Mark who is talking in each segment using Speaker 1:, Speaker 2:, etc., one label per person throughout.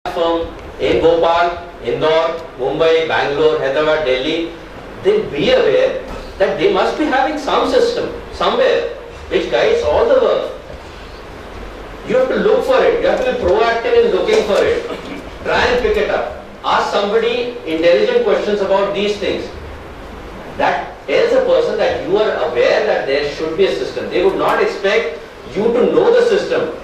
Speaker 1: firm in Bhopal, Indore, Mumbai, Bangalore, Hyderabad, Delhi, then be aware that they must be having some system somewhere which guides all the work. You have to look for it. You have to be proactive in looking for it. Try and pick it up. Ask somebody intelligent questions about these things. That tells a person that you are aware that there should be a system. They would not expect you to know the system.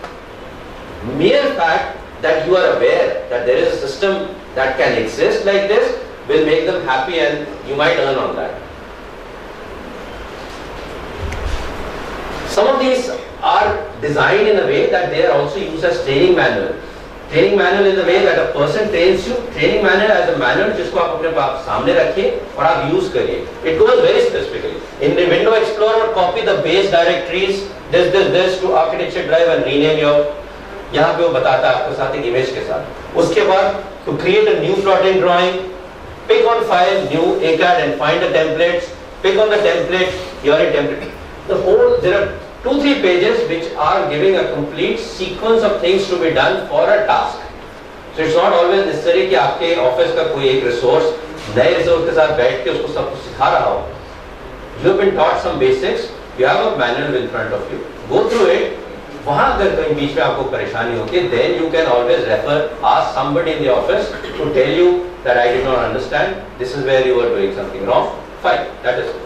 Speaker 1: Mere fact that you are aware that there is a system that can exist like this will make them happy and you might earn on that. Some of these are designed in a way that they are also used as training manual. Training manual in the way that a person trains you. Training manual as a manual जिसको आप अपने सामने रखिए और आप use करिए. It goes very specifically. In the Window Explorer, copy the base directories, this to architecture drive and rename your. यहाँ पे वो बताता है आपको साथ एक इमेज के साथ. उसके बाद to create a new plotting drawing, pick on file, new ACAD and find the templates. Pick on the template, here are template. The whole, there are 2-3 pages which are giving a complete sequence of things to be done for a task. So it's not always necessary कि आपके office का कोई एक resource नए resource के साथ बैठ के उसको सब कुछ सिखा रहा हो. You have been taught some basics. You have a manual in front of you. Go through it. वहाँ अगर कहीं बीच में आपको परेशानी होती है, then you can always refer, ask somebody in the office to tell you that I did not understand. This is where you were doing something wrong. Fine, that is it.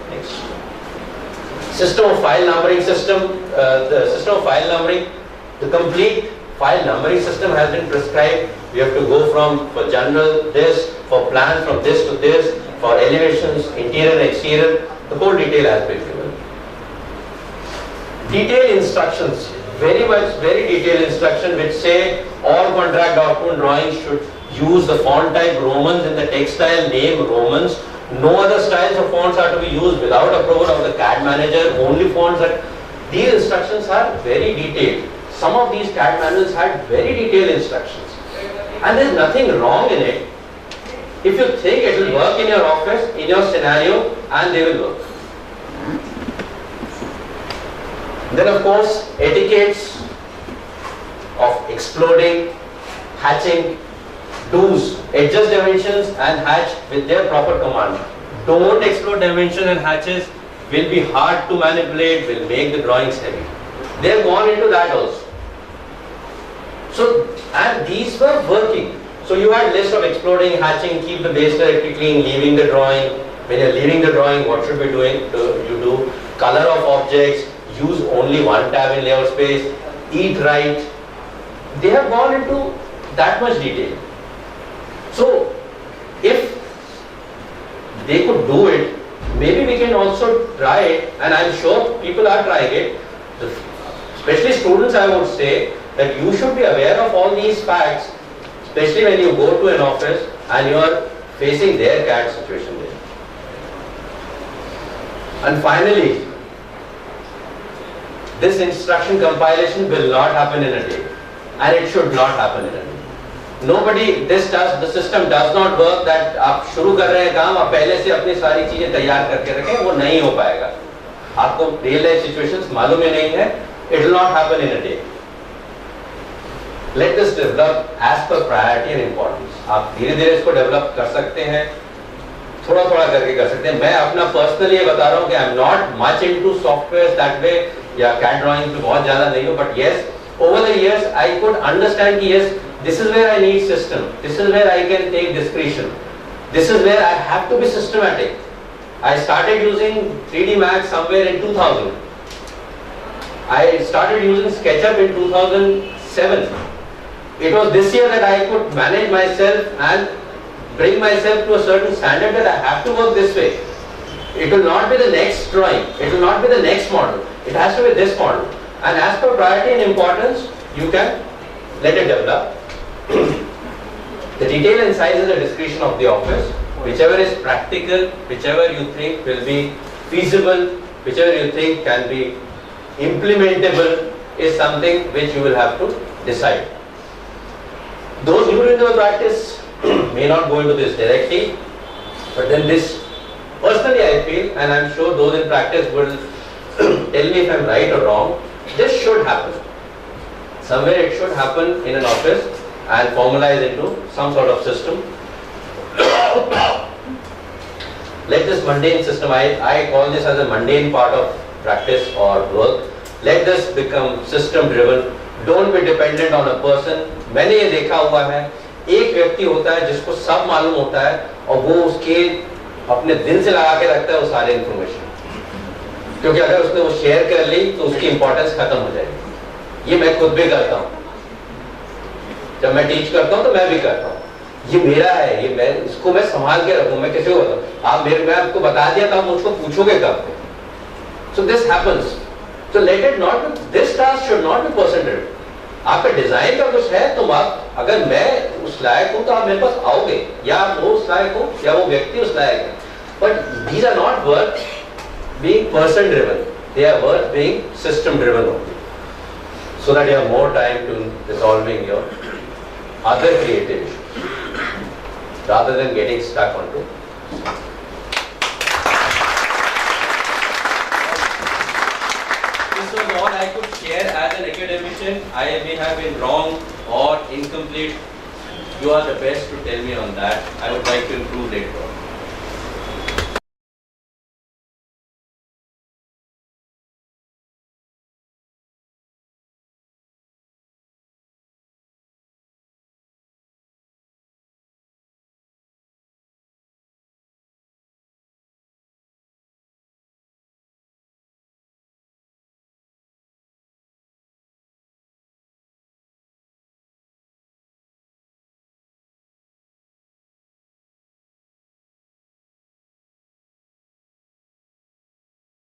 Speaker 1: Next. System of file numbering system. The system of file numbering, the complete file numbering system has been prescribed. You have to go from for general this, for plan from this to this, for elevations, interior and exterior. The whole detail has been given. Detailed instructions, very detailed instruction which say all contract document drawings should use the font type Romans in the text style name Romans. No other styles of fonts are to be used without approval of the CAD manager. Only fonts that these instructions are very detailed. Some of these CAD manuals had very detailed instructions, and there is nothing wrong in it. If you think it will work in your office, in your scenario, and they will work. Then of course, etiquettes of exploding, hatching, do's, adjust dimensions and hatch with their proper command. Don't explode dimensions and hatches, will be hard to manipulate, will make the drawings heavy. They have gone into that also. So, and these were working. So you had list of exploding, hatching, keep the base directly clean, leaving the drawing. When you are leaving the drawing, what should be doing? You do color of objects, use only one tab in layout space, eat right. They have gone into that much detail. So, if they could do it, maybe we can also try it, and I'm sure people are trying it. Especially students, I would say that you should be aware of all these facts, especially when you go to an office and you are facing their CAD situation there. And finally, this instruction compilation will not happen in a day, and it should not happen in a day. Nobody, the system does not work that आप शुरू कर रहे हैं काम, आप पहले से अपनी सारी चीजें तैयार करके रखें, वो नहीं हो पाएगा. आपको real life situations मालूम ही नहीं है, it will not happen in a day. Let this develop as per priority and importance. आप धीरे धीरे इसको develop कर सकते हैं, थोड़ा थोड़ा करके कर सकते हैं. मैं अपना personally ये बता रहा हूँ कि I am not much into softwares that way, या CAD drawing पे बहुत ज़्यादा नहीं हो, but yes, over the years I could understand कि yes, this is where I need system, this is where I can take discretion, this is where I have to be systematic. I started using 3D Max somewhere in 2000. I started using SketchUp in 2007. It was this year that I could manage myself and bring myself to a certain standard that I have to work this way. It will not be the next drawing, it will not be the next model, it has to be this model. And as per priority and importance, you can let it develop. The detail and size is the discretion of the office. Whichever is practical, whichever you think will be feasible, whichever you think can be implementable is something which you will have to decide. Those new into the practice may not go into this directly, but then this, personally I feel, and I'm sure those in practice will tell me if I'm right or wrong, this should happen. Somewhere it should happen in an office and formalize into some sort of system. Let this mundane system, I call this as a mundane part of practice or work. Let this become system driven. Don't be dependent on a person. मैंने ये देखा हुआ है, एक व्यक्ति होता है जिसको सब मालूम होता है और वो उसके अपने दिल से लगा के रखता है वो सारे इंफॉर्मेशन, क्योंकि अगर उसने वो शेयर कर ली तो उसकी इंपॉर्टेंस खत्म हो जाएगी। ये मैं खुद भी करता हूँ, जब मैं टीच करता हूँ तो मैं भी करता हूँ। ये मेरा है, ये मैं इसको मैं संभाल के रखूँ, मैं किसी को बताऊँ, आप मैं आपको बता दिया तो आप मुझको पूछोगे कब? So this happens. So let it not be, this task should not be person driven. आपका डिजाइन का कुछ है तो आप, अगर मैं उस लायक हूं तो आप मेरे पास आओगे, या वो उस लायक हो या वो व्यक्ति उस लायक है, but these are not worth being person driven, they are worth being system driven only, so that you have more time to resolving your other creative issues rather than getting stuck onto. This was all I could share as an academician. I may have been wrong or incomplete. You are the best to tell me on that. I would like to improve later on.